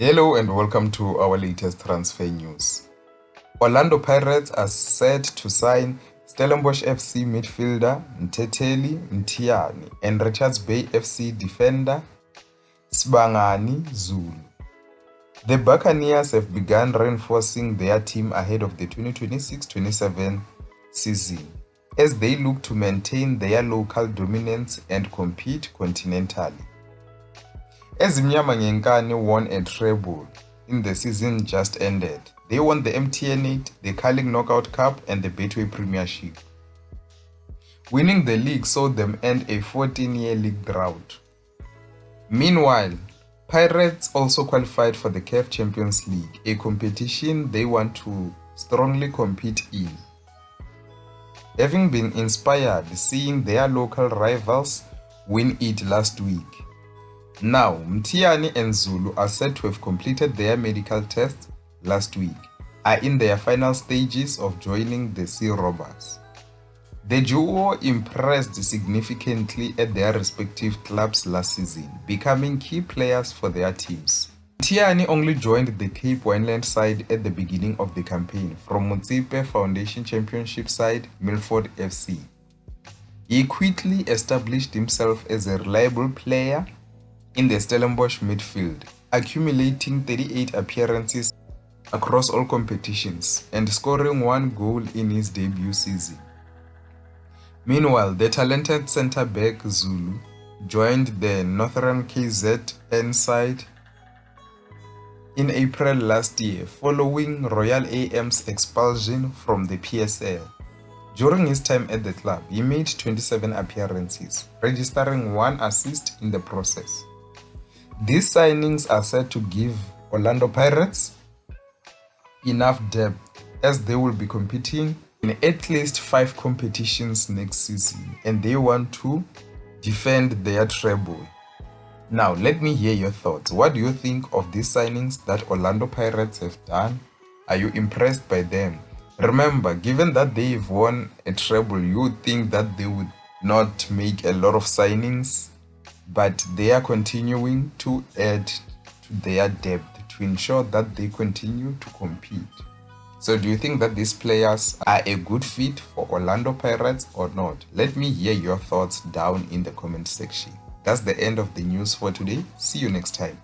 Hello and welcome to our latest transfer news. Orlando Pirates are set to sign Stellenbosch FC midfielder Mthetheli Mthiani and Richards Bay FC defender Sibangani Zulu. The Buccaneers have begun reinforcing their team ahead of the 2026-27 season as they look to maintain their local dominance and compete continentally. Ezimnyama Ngenkani won a treble in the season just ended. They won the MTN 8, the Carling Knockout Cup and the Betway Premiership. Winning the league saw them end a 14-year league drought. Meanwhile, Pirates also qualified for the CAF Champions League, a competition they want to strongly compete in, having been inspired seeing their local rivals win it last week. Now, Mthiani and Zulu are said to have completed their medical tests last week, are in their final stages of joining the Sea Robbers. The duo impressed significantly at their respective clubs last season, becoming key players for their teams. Mthiani only joined the Cape Wineland side at the beginning of the campaign from Motsepe Foundation Championship side Milford FC. He quickly established himself as a reliable player in the Stellenbosch midfield, accumulating 38 appearances across all competitions and scoring 1 goal in his debut season. Meanwhile, the talented centre-back Zulu joined the Northern KZN side in April last year following Royal AM's expulsion from the PSL. During his time at the club, he made 27 appearances, registering 1 assist in the process. These signings are said to give Orlando Pirates enough depth as they will be competing in at least 5 competitions next season and they want to defend their treble. Now, let me hear your thoughts. What do you think of these signings that Orlando Pirates have done? Are you impressed by them? Remember, given that they've won a treble, you would think that they would not make a lot of signings, but they are continuing to add to their depth to ensure that they continue to compete. So do you think that these players are a good fit for Orlando Pirates or not? Let me hear your thoughts down in the comment section. That's the end of the news for today. See you next time.